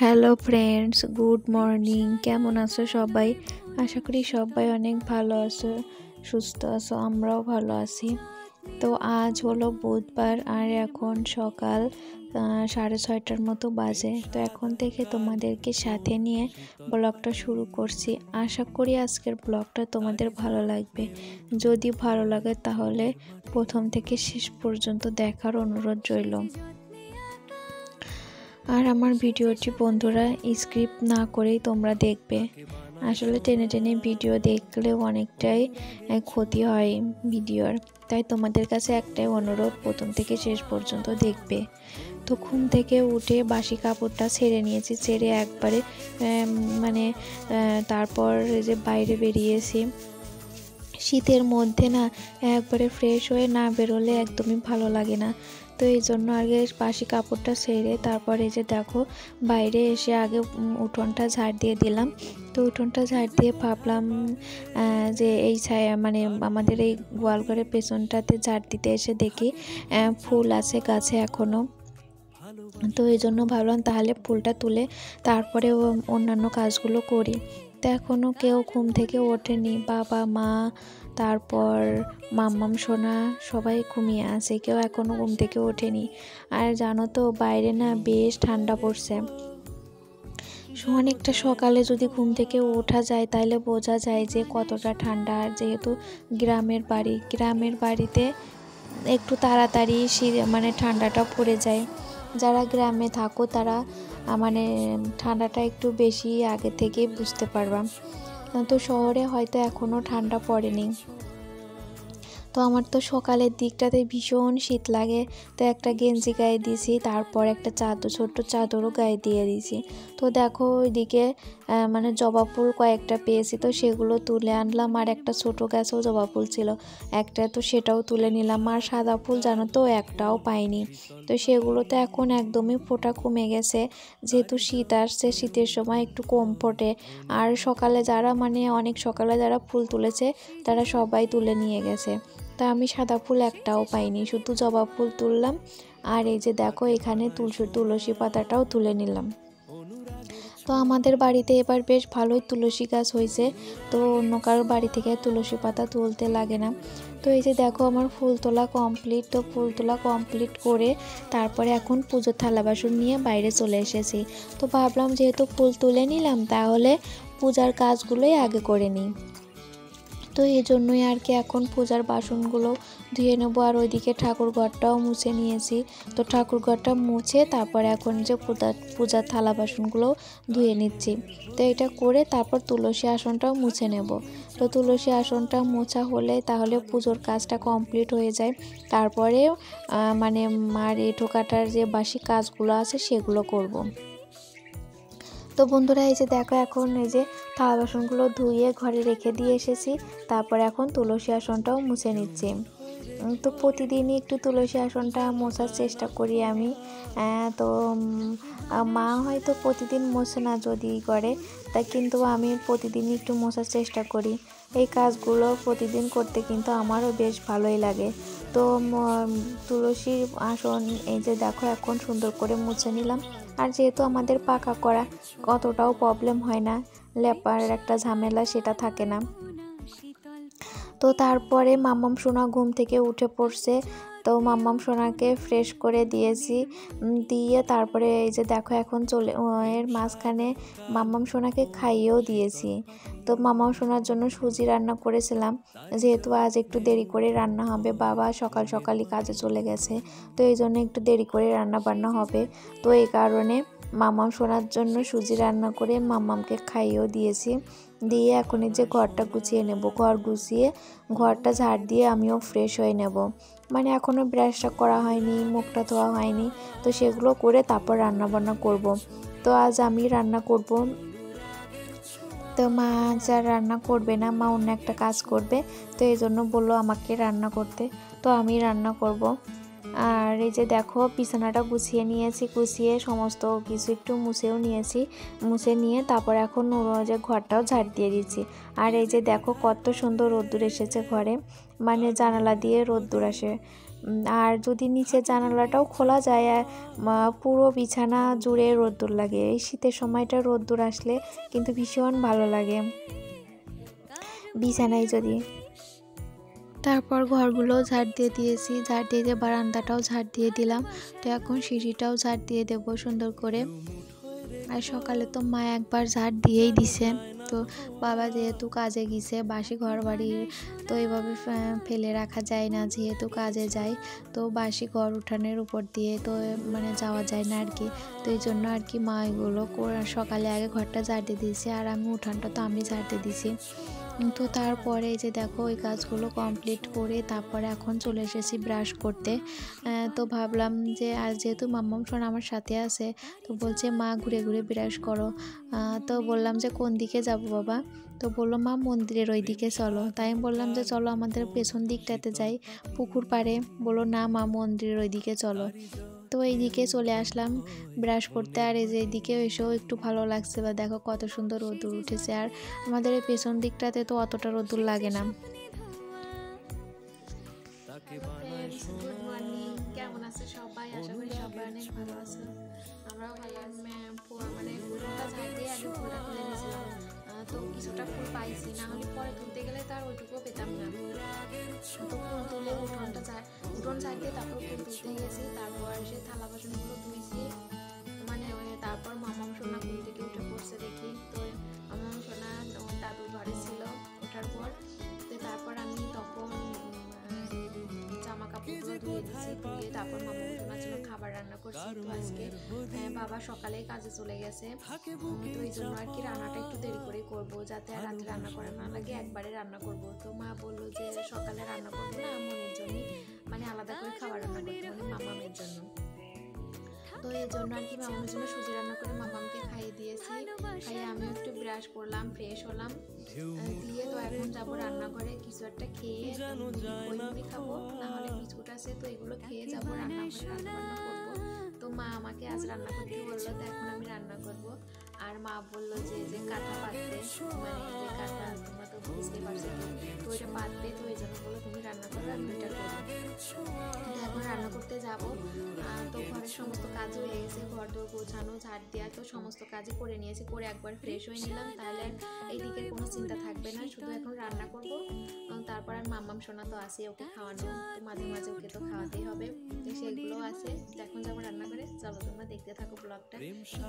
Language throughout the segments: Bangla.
Hello friends, good morning. কেমন আছো সবাই? আশা করি সবাই অনেক ভালো আছো, সুস্থ আছো। আমরাও ভালো আছি। তো আজ হলো বুধবার আর এখন সকাল 6:30টার মতো বাজে। তো এখন থেকে তোমাদেরকে সাথে নিয়ে ব্লগটা শুরু করছি। আশা করি আজকের ব্লগটা তোমাদের ভালো লাগবে। যদি ভালো লাগে তাহলে প্রথম থেকে শেষ পর্যন্ত দেখার অনুরোধ রইল। আর আমার ভিডিওটি বন্ধুরা স্ক্রিপ্ট না করেই তোমরা দেখবে। আসলে টেনে টেনে ভিডিও দেখলেও অনেকটাই ক্ষতি হয় ভিডিওর। তাই তোমাদের কাছে একটাই অনুরোধ, প্রথম থেকে শেষ পর্যন্ত দেখবে। তো ঘুম থেকে উঠে বাসি কাপড়টা ছেড়ে নিয়েছি, ছেড়ে একবারে তারপর যে বাইরে বেরিয়েছি। শীতের মধ্যে না একবারে ফ্রেশ হয়ে না বেরোলে একদমই ভালো লাগে না। তো এই জন্য আগে বাসি কাপড়টা ছেড়ে তারপর এই যে দেখো বাইরে এসে আগে উঠোনটা ঝাড় দিয়ে দিলাম। তো উঠোনটা ঝাড় দিয়ে ভাবলাম যে এই আমাদের এই গোয়ালঘরের পেছনটাতে ঝাড় দিতে এসে দেখি ফুল আছে গাছে এখনও। তো এই জন্য ভাবলাম তাহলে ফুলটা তুলে তারপরে অন্যান্য কাজগুলো করি। তো এখনও কেউ ঘুম থেকে ওঠেনি, বাবা মা তারপর মাম্মাম সোনা সবাই ঘুমিয়ে আছে, কেউ এখনও ঘুম থেকে ওঠেনি। আর জানো তো বাইরে না বেশ ঠান্ডা পড়ছে। অনেকটা সকালে যদি ঘুম থেকে ওঠা যায় তাহলে বোঝা যায় যে কতটা ঠান্ডা। আর যেহেতু গ্রামের বাড়িতে একটু তাড়াতাড়ি ঠান্ডাটা পড়ে যায়। যারা গ্রামে থাকো তারা ঠান্ডাটা একটু বেশি আগে থেকেই বুঝতে পারবা। তো শহরে হয়তো এখনও ঠান্ডা পড়েনি। তো আমার তো সকালের দিকটাতে ভীষণ শীত লাগে। তো একটা গেঞ্জি গায়ে দিয়েছি, তারপর একটা ছোট্ট চাদরও গায়ে দিয়ে দিয়েছি। তো দেখো ওইদিকে জবা ফুল কয়েকটা পেয়েছি, তো সেগুলো তুলে আনলাম। আর একটা ছোট গাছেও জবা ফুল ছিল একটা, তো সেটাও তুলে নিলাম। আর সাদা ফুল জানো তো একটাও পাইনি। তো সেগুলো তো এখন একদমই ফোটা কমে গেছে, যেহেতু শীত আসছে, শীতের সময় একটু কম ফোটে। আর সকালে যারা অনেক সকালে যারা ফুল তুলেছে তারা সবাই তুলে নিয়ে গেছে। তা আমি সাদা ফুল একটাও পাইনি, শুধু জবা ফুল তুললাম। আর এই যে দেখো এখানে তুলসী পাতাটাও তুলে নিলাম। তো আমাদের বাড়িতে এবার বেশ ভালোই তুলসী গাছ হয়েছে, তো অন্য কারোর বাড়ি থেকে তুলসী পাতা তুলতে লাগে না। তো এই যে দেখো আমার ফুল তোলা কমপ্লিট। তো ফুল তোলা কমপ্লিট করে তারপরে এখন পুজোর থালা বাসন নিয়ে বাইরে চলে এসেছি। তো ভাবলাম যেহেতু ফুল তুলে নিলাম তাহলে পূজার কাজগুলোই আগে করে নিই। তো এই জন্যই আর কি এখন পূজার বাসনগুলো ধুয়ে নেবো। আর ওইদিকে ঠাকুর ঘরটাও মুছে নিয়েছি। তো ঠাকুর ঘরটা মুছে তারপরে এখন যে পূজার থালা বাসনগুলো ধুয়ে নিচ্ছি। তো এটা করে তারপর তুলসী আসনটাও মুছে নেব। তো তুলসী আসনটা মোছা হলে তাহলে পুজোর কাজটা কমপ্লিট হয়ে যায়। তারপরে মার এঁঠো কাটার যে বাসি কাজগুলো আছে সেগুলো করব। তো বন্ধুরা এই যে দেখো এখন এই যে থালা বাসনগুলো ধুয়ে ঘরে রেখে দিয়ে এসেছি। তারপর এখন তুলসী আসনটাও মুছে নিচ্ছি। তো প্রতিদিনই একটু তুলসী আসনটা মোছার চেষ্টা করি আমি। তো মা হয়তো প্রতিদিন মোছে না যদি করে, তা কিন্তু আমি প্রতিদিনই একটু মোছার চেষ্টা করি। এই কাজগুলো প্রতিদিন করতে কিন্তু আমারও বেশ ভালোই লাগে। তো তুলসীর আসন এই যে দেখো এখন সুন্দর করে মুছে নিলাম। আর যেহেতু আমাদের পাকা করা, অতটাও প্রবলেম হয় না, লেপার একটা ঝামেলা সেটা থাকে না। তো তারপরে মাম্মাম সোনা ঘুম থেকে উঠে পড়ছে। তো মাম্মাম সোনাকে ফ্রেশ করে দিয়েছি, দিয়ে তারপরে এই যে দেখো এখন এর মাঝখানে মাম্মাম সোনাকে খাইয়েও দিয়েছি। তো মাম্মাম সোনার জন্য সুজি রান্না করেছিলাম, যেহেতু আজ একটু দেরি করে রান্না হবে, বাবা সকালই কাজে চলে গেছে। তো এই জন্য একটু দেরি করে রান্না বান্না হবে। তো এই কারণে মাম্মাম সোনার জন্য সুজি রান্না করে মাম্মামকে খাইয়েও দিয়েছি। দিয়ে এখন এই যে ঘরটা গুছিয়ে নেব। ঘর গুছিয়ে ঘরটা ঝাড় দিয়ে আমিও ফ্রেশ হয়ে নেব। এখনও ব্রাশটা করা হয়নি, মুখটা ধোয়া হয়নি। তো সেগুলো করে তারপর রান্না বান্না করব। তো আজ আমি রান্না করব। তো মা আজ আর রান্না করবে না, মা অন্য একটা কাজ করবে। তো এই জন্য বললো আমাকে রান্না করতে, তো আমি রান্না করব। আর এই যে দেখো বিছানাটা গুছিয়ে নিয়েছি, গুছিয়ে সমস্ত কিছু একটু মুছেও নিয়েছি। মুছে নিয়ে তারপর এখন যে ঘরটাও ঝাড় দিয়ে দিচ্ছি। আর এই যে দেখো কত সুন্দর রোদ্দুর এসেছে ঘরে, জানালা দিয়ে রোদ্দুর আসে। আর যদি নিচের জানালাটাও খোলা যায় পুরো বিছানা জুড়ে রোদ্দুর লাগে। এই শীতের সময়টা রোদ্দুর আসলে কিন্তু ভীষণ ভালো লাগে বিছানায় যদি। তারপর ঘরগুলো ঝাড় দিয়ে দিয়েছি, ঝাড় দিয়ে বারান্দাটাও ঝাড় দিয়ে দিলাম। তো এখন সিঁড়িটাও ঝাড় দিয়ে দেবো সুন্দর করে। আর সকালে তো মা একবার ঝাড় দিয়েই দিছে। তো বাবা যেহেতু কাজে গিয়েছে, বাসি ঘর বাড়ি তো এইভাবে ফেলে রাখা যায় না, যেহেতু কাজে যায়। তো বাসি ঘর উঠানের উপর দিয়ে তো মানে যাওয়া যায় না আর কি। তো এই জন্য আর কি মা এগুলো সকালে আগে ঘরটা ঝাড় দিয়ে দিয়েছে, আর আমি উঠানটা তো আমি ঝাড় দিয়ে দিয়েছি। তো তারপরে এই যে দেখো ওই কাজগুলো কমপ্লিট করে তারপরে এখন চলে এসেছি ব্রাশ করতে। তো ভাবলাম যে আর যেহেতু মাম্মাম সোনা আমার সাথে আছে, তো বলছে মা ঘুরে ঘুরে ব্রাশ করো। তো বললাম যে কোন দিকে যাব বাবা? তো বললো মা মন্দিরের ওই দিকে চলো। তাই আমি বললাম যে চলো আমাদের পেছন দিকটাতে যাই, পুকুর পাড়ে। বললো না মা মন্দিরের ওই দিকে চলো। তো এইদিকে চলে আসলাম ব্রাশ করতে। আর এই যে এইদিকে এসেও একটু ভালো লাগছে, বা দেখো কত সুন্দর রোদ্দুর উঠেছে। আর আমাদের এই পেছন দিকটাতে তো অতটা রোদ্দুর লাগে না। গুড মর্নিং, কেমন আছে সবাই? আশা করি সবাই অনেক ভালো আছে। আমরাও ভালো। মানে ফুলটা ঝাড় দিয়ে আগে ফুলটা তুলে নিয়েছিলাম। তো কিছুটা ফুল পাইছি, না হলে পরে তুলতে গেলে তো আর ওইটুকুও পেতাম না। তো ফুল তুলে উঠোন ঝাড় দিয়ে তারপর ফুল তুলতে গেছি। তারপর সে থালা বাসনগুলো ধুইছি, মানে তারপর মামাম সোনা ঘুম থেকে উঠে পড়ছে দেখি। তো মামাম সোনা দাদুর ঘরে ছিল। ওঠার পর তারপর আমি তখন জামা কাপড়গুলো ধুয়ে দিয়েছি। ধুয়ে তারপর মামাম সোনার জন্য খাবার রান্না করছি। তো আজকে বাবা সকালেই কাজে চলে গেছে, তো এই জন্য আর কি রান্নাটা একটু দেরি করে করব, যাতে আর রাতে রান্না করা না লাগে, একবারে রান্না করব। তো মা বললো যে সকালে রান্না করবো না, মনির জন্য মানে আলাদা করে খাবার রান্না করতে, মানে মামামের জন্য। তো এই জন্য আর কি মামামের জন্য সুজি রান্না করে মামামকে খাইয়ে দিয়েছি। খাইয়ে আমিও একটু ব্রাশ করলাম, ফ্রেশ হলাম, দিয়ে তো এখন যাবো রান্নাঘরে কিছু একটা খেয়ে মুড়ি খাবো, না হলে বিস্কুট আছে, তো এগুলো খেয়ে যাবো রান্নাঘরে, রান্না বান্না করবো। তো মা আমাকে আজ রান্না করতে বললো, তো এখন আমি রান্না করব। আর মা বললো যে কাঁথা পাততে, মানে যে কাঁথা তোমরা তো বুঝতে পারছো, তো ওইটা পাতবে। তো এই জন্য বললো তুমি রান্না করো, আমি ওইটা করবো। তো এখন রান্না করতে যাব। তো ঘরের সমস্ত কাজ হয়ে গেছে, ঘর দোর গোছানো, ঝাড় দেওয়া, তো সমস্ত কাজই করে নিয়েছি। করে একবার ফ্রেশ হয়ে নিলাম, তাহলে এইদিকে কোনো চিন্তা থাকবে না, শুধু এখন রান্না করব। তারপর আর মাম্মাম সোনা তো আছে, ওকে খাওয়ানো, তো মাঝে মাঝে ওকে তো খাওয়াতেই হবে, তো সেগুলো আছে। এখন যাবো রান্না করে, চলো তোমরা দেখতে থাকো ব্লগটা,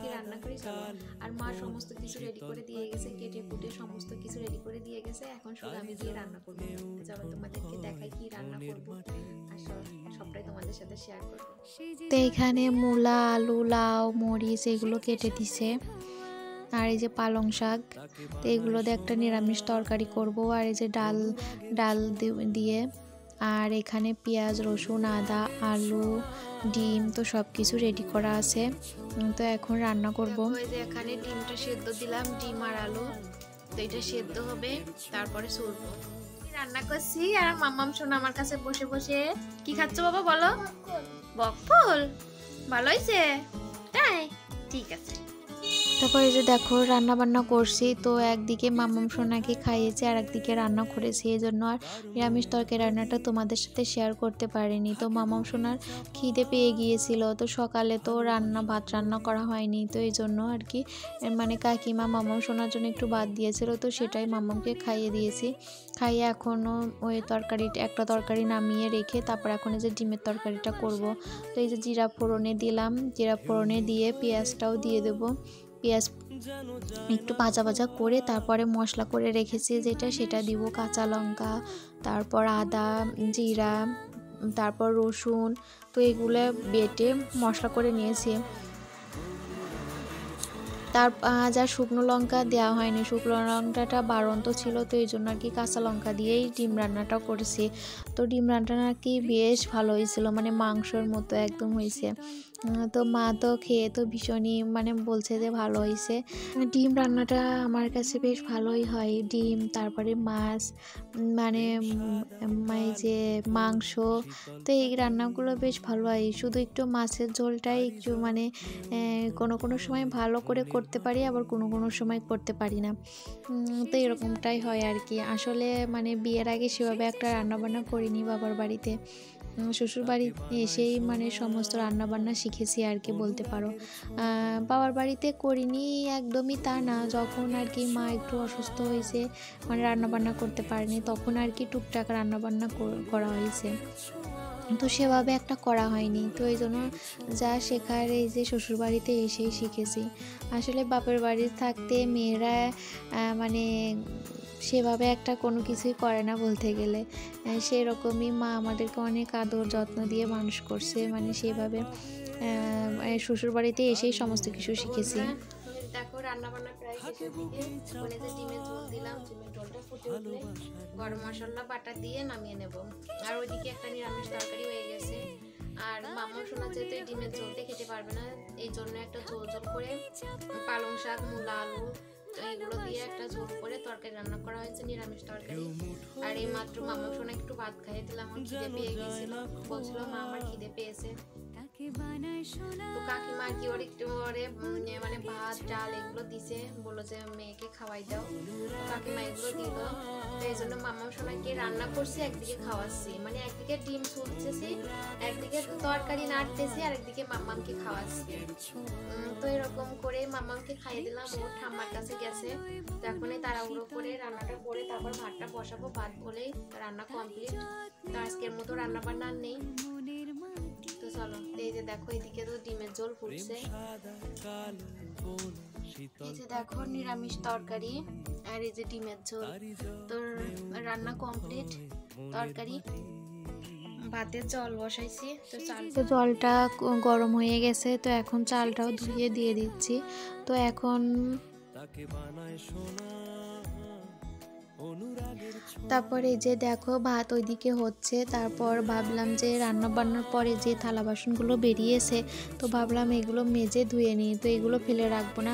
কি রান্না করি চলো। আর মা সমস্ত কিছু রেডি করে দিয়ে গেছে, কেটে কুটে সমস্ত কিছু রেডি করে দিয়ে গেছে, এখন শুধু আমি গিয়ে রান্না করবো। চলো তোমাদেরকে দেখাই কি রান্না করবো, আর সবটাই তোমাদের সাথে শেয়ার করবো। তো এখানে মূলা, আলু, লাউ, মরিচ এগুলো কেটে দিছে। আর এই যে পালং শাক, তো এগুলো দিয়ে একটা নিরামিষ তরকারি করব। আর এই যে ডাল দিয়ে, আর এখানে পেঁয়াজ, রসুন, আদা, আলু, ডিম, তো সব কিছু রেডি করা আছে। তো এখন রান্না করব। এই যে এখানে ডিমটা সেদ্ধ দিলাম, ডিম আর আলু, তো এটা সেদ্ধ হবে, তারপরে ছুলবো। রান্না করছি, আর মাম্মাম সোনা আমার কাছে বসে বসে কি খাচ্ছ বাবা বলো? বকফুল। ভালো হয়েছে তাই? ঠিক আছে। তারপর এই যে দেখো রান্না বান্না করছি, তো একদিকে মাম্মাম সোনাকে খাইয়েছি, আর একদিকে রান্না করেছি। এই জন্য আর নিরামিষ তরকারি রান্নাটা তোমাদের সাথে শেয়ার করতে পারিনি। তো মাম্মাম সোনার খিদে পেয়ে গিয়েছিল, তো সকালে তো ভাত রান্না করা হয়নি, তো এই জন্য আর কি মানে কাকিমা মাম্মাম সোনার জন্য একটু ভাত দিয়েছিল, তো সেটাই মাম্মামকে খাইয়ে দিয়েছি। খাইয়ে এখনও ওই একটা তরকারি নামিয়ে রেখে তারপর এখন এই যে ডিমের তরকারিটা করব। তো এই যে জিরা ফোড়নে দিলাম, জিরা ফোড়নে দিয়ে পেঁয়াজটাও দিয়ে দেবো। পেঁয়াজ একটু ভাজা ভাজা করে তারপরে মশলা করে রেখেছি যেটা, সেটা দিব। কাঁচা লঙ্কা, তারপর আদা, জিরা, তারপর রসুন, তো এগুলো বেটে মশলা করে নিয়েছি। তার আর শুকনো লঙ্কা দেওয়া হয়নি, শুকনো লঙ্কাটা বাড়ন্ত ছিল, তো এই জন্য আর কি কাঁচা লঙ্কা দিয়েই ডিম রান্নাটা করেছি। তো ডিম রান্নাটা আর কি বেশ ভালো হয়েছিল, মানে মাংসর মতো একদম হয়েছে। তো মা তো খেয়ে তো ভীষণই মানে বলছে যে ভালো হয়েছে। ডিম রান্নাটা আমার কাছে বেশ ভালোই হয়, ডিম, তারপরে মাছ, মানে যে মাংস, তো এই রান্নাগুলো বেশ ভালো হয়। শুধু একটু মাছের ঝোলটাই একটু মানে কোনো সময় ভালো করে করতে পারি, আবার কোনো সময় করতে পারি না, তো এরকমটাই হয় আর কি। আসলে মানে বিয়ের আগে সেভাবে একটা রান্নাবান্না করিনি বাবার বাড়িতে, শ্বশুরবাড়ি এসেই মানে সমস্ত রান্নাবান্না শিখেছি আর কি বলতে পারো। বাবার বাড়িতে করিনি একদমই তা না, যখন আর কি মা একটু অসুস্থ হয়েছে মানে রান্নাবান্না করতে পারেনি তখন আর কি টুকটাক রান্নাবান্না করা হয়েছে, তো সেভাবে একটা করা হয়নি। তো এই জন্য যা শেখার এই যে শ্বশুরবাড়িতে এসেই শিখেছি। আসলে বাপের বাড়ি থাকতে মেয়েরা মানে সেভাবে একটা কোনো কিছুই করে না বলতে গেলে। সেরকমই মা আমাদেরকে অনেক আদর যত্ন দিয়ে মানুষ করছে, মানে সেভাবে শ্বশুরবাড়িতে এসেই সমস্ত কিছু শিখেছি। দেখো রান্নাবান্না প্রায় শেষের দিকে, এখন এই যে ডিমের ঝোল দিলাম, ডিমের ঝোলটা ফুটে উঠলে গরম মশলা বাটা দিয়ে নামিয়ে নেব। আর ওইদিকে একটা নিরামিষ তরকারি হয়ে গেছে। আর মামা শোনা যেহেতু ডিমের ঝোলতে খেতে পারবে না, এই জন্য একটা ঝোল ঝোল করে পালং শাক, মূলা, আলু এইগুলো দিয়ে একটা ঝোল করে তরকারি রান্না করা হয়েছে, নিরামিষ তরকারি। আর এই মাত্র মামা শোনা একটু ভাত খাইয়ে দিলাম, আমার খিদে পেয়ে গেছিল, বলছিল মা আমার খিদে পেয়েছে। তো কাকিমা কি ওর একটু ওরে মানে ভাত ডাল এগুলো দিছে, বললো যে মেয়েকে খাওয়াই দাও, কাকিমা এগুলো দিল। তো এই জন্য মাম্মাম সোনাকে রান্না করছি, একদিকে খাওয়াচ্ছি, মানে একদিকে ডিম ছুলতেছি, একদিকে তরকারি নাড়তেছি, আর একদিকে মাম্মামকে খাওয়াচ্ছি। তো এরকম করে মাম্মামকে খাইয়ে দিলাম, ও ঠাম্মার কাছে গেছে। তো এখন তাড়াহুড়ো করে রান্নাটা করে তারপর ভাতটা বসাবো, ভাত বলেই রান্না কমপ্লিট। তো আজকের মতো রান্না বান্না নেই। তো চলো, এই যে দেখো এদিকে তো ডিমের ঝোল ফুটছে, এই যে দেখো নিরামিষ তরকারি আর এই যে ডিমের ঝোল। তো রান্না কমপ্লিট, তরকারি ভাতের জল বসাইছি। তো জলটা গরম হয়ে গেছে, তো এখন চালটাও ধুয়ে দিয়ে দিচ্ছি। তো এখন তারপরে যে দেখো ভাত ওইদিকে হচ্ছে, তারপর ভাবলাম যে রান্না বান্নার পরে যে থালা বাসনগুলো বেরিয়েছে, তো ভাবলাম এগুলো মেজে ধুয়ে নিই, তো এগুলো ফেলে রাখবো না।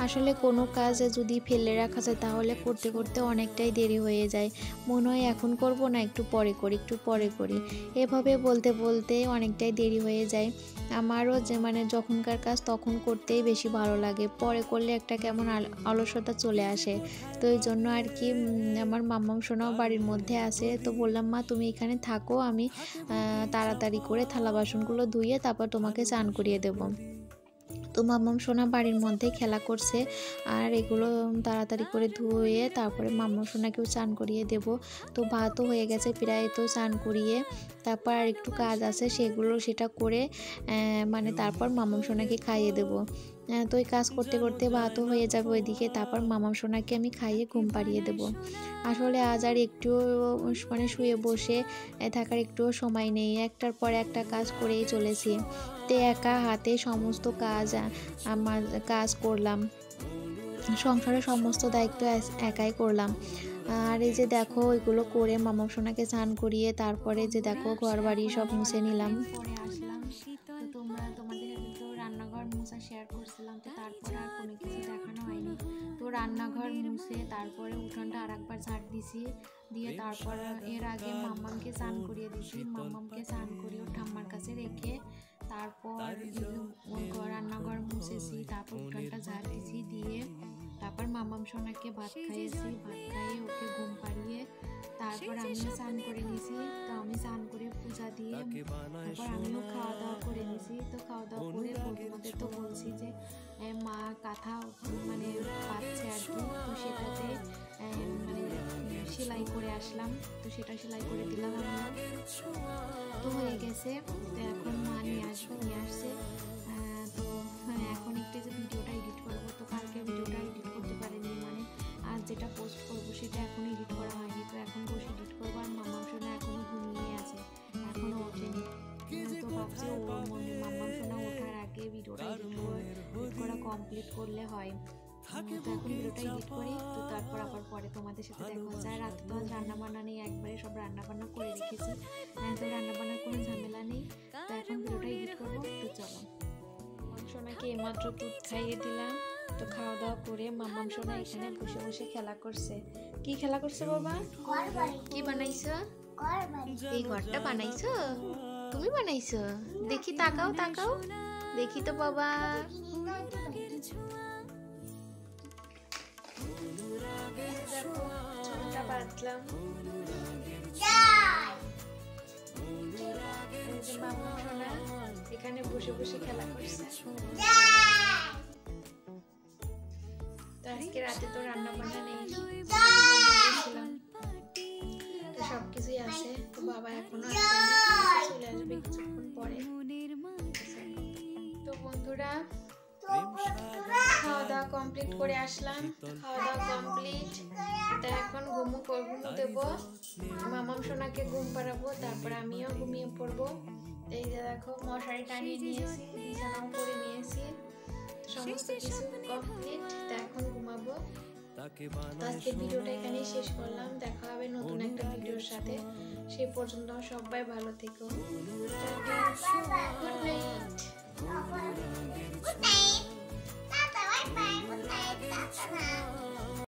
আসলে কোনো কাজ যদি ফেলে রাখা যায় তাহলে করতে করতে অনেকটাই দেরি হয়ে যায়, মনে হয় এখন করব না, একটু পরে করি, একটু পরে করি, এভাবে বলতে বলতে অনেকটাই দেরি হয়ে যায়। আমারও যে মানে যখনকার কাজ তখন করতেই বেশি ভালো লাগে, পরে করলে একটা কেমন অলসতা চলে আসে। তো এই জন্য আর কি আমার মাম্মাম সোনাও বাড়ির মধ্যে আছে, তো বললাম মা তুমি এখানে থাকো, আমি তাড়াতাড়ি করে থালা বাসনগুলো ধুয়ে তারপর তোমাকে চান করিয়ে দেবো। তো মাম্মাম সোনা বাড়ির মধ্যে খেলা করছে, আর এগুলো তাড়াতাড়ি করে ধুয়ে তারপরে মাম্মাম সোনাকেও চান করিয়ে দেব। তো ভাতও হয়ে গেছে প্রায়, তো চান করিয়ে তারপর আর একটু কাজ আছে সেটা করে মানে তারপর মাম্মাম সোনাকে খাইয়ে দেব। তো এই কাজ করতে করতে ভাতও হয়ে যাবে ওইদিকে, তারপর মামাম সোনাকে আমি খাইয়ে ঘুম পাড়িয়ে দেব। আসলে আজ আর একটুও মানে শুয়ে বসে থাকার একটুও সময় নেই, একটার পর একটা কাজ করেই চলেছি। তো একা হাতে সমস্ত কাজ করলাম, সংসারের সমস্ত দায়িত্ব একাই করলাম। আর এই যে দেখো এগুলো করে মামাম সোনাকে স্নান করিয়ে তারপরে যে দেখো ঘর বাড়ি সব মুছে নিলাম। পরে আসলাম, তো তোমাদের তো রান্নাঘর মুছা শেয়ার করছিলাম, তো তারপরে আর কোনো কিছু দেখানো হয়নি। তো রান্নাঘর মুছে তারপরে উঠোনটা আর একবার ঝাড় দিছি, দিয়ে তারপর এর আগে মাম্মামকে স্নান করিয়ে দিছি, মাম্মামকে স্নান করিয়ে ঠাম্মার কাছে রেখে তারপর রান্নাঘর মুছেছি, তারপর উঠোনটা ঝাড় দিছি, দিয়ে তারপর মাম্মাম সোনাকে ভাত খাইয়েছি, ভাত খাইয়ে ওকে ঘুম পাড়িয়ে তারপর আমিও স্নান করে নিছি। তো আমি স্নান করে পূজা দিয়ে তারপর আমিও খাওয়া দাওয়া করে নিছি। তো খাওয়া দাওয়া করে তোমাদের তো বলছি যে মা কাঁথা মানে পাচ্ছে আর কি, তো সেটাতে মানে সেলাই করে আসলাম, তো সেটা সেলাই করে দিলাম আমি। তো হয়ে গেছে, তো এখন মা নিয়ে আসছে। তো এখন একটু যে ভিডিওটা এডিট করবো, তো কালকে ভিডিওটা এডিট করতে পারিনি, মানে আজ যেটা পোস্ট করবো সেটা এখন এডিট করা হয়নি। তো এখন বসে এডিট করবো, আর মাম্মাম সোনা এখনো ঘুমিয়ে আছে, এখনো ওঠেনি। তো ভাবছি ও মাম্মাম সোনা ওঠার আগে ভিডিওটা এডিট করা কমপ্লিট করলে হয়। তো এখন ভিডিওটা এডিট করি, তো তারপর আবার পরে তোমাদের সাথে দেখা হচ্ছে। আর রাতে তো আজ রান্নাবান্না নেই, একবারে সব রান্নাবান্না করে রেখেছি, তো রান্নাবান্নার কোনো ঝামেলা নেই। তো এখন ভিডিওটা এডিট করবো, তো চলো। সোনাকে এইমাত্র দুধ খাইয়ে দিলাম, তো খাওয়া দাওয়া করে মাম্মাম সোনা এখানে বসে বসে খেলা করছে। কি খেলা করছে বাবা? কি বানাইছো? এই ঘরটা বানাইছো? তুমি বানাইছো? দেখি, তাকাও তাকাও, দেখি তো বাবা। ছোটটা বাঁধলাম। যে মামা সোনা এখানে বসে বসে খেলা করছে। তো আজকে রাতে তো রান্না বান্না নেই, তো সবকিছুই আছে। তো বাবা এখনো চলে আসবে কিছুক্ষণ পরে। তো বন্ধুরা খাওয়া দাওয়া কমপ্লিট করে আসলাম, খাওয়া দাওয়া কমপ্লিট। তা এখন ঘুমো দেবো, মামাম সোনাকে ঘুম পাড়াবো, তারপর আমিও ঘুমিয়ে পড়বো। এই যে দেখো মশারি টানিয়ে নিয়েছি, বিছানাও করে নিয়েছি, সমস্ত কিছু কমপ্লিট। তা এখন ঘুমাবো। তো আজকে ভিডিওটা এখানেই শেষ করলাম, দেখা হবে নতুন একটা ভিডিওর সাথে। সেই পর্যন্ত সবাই ভালো থেকো। Good night.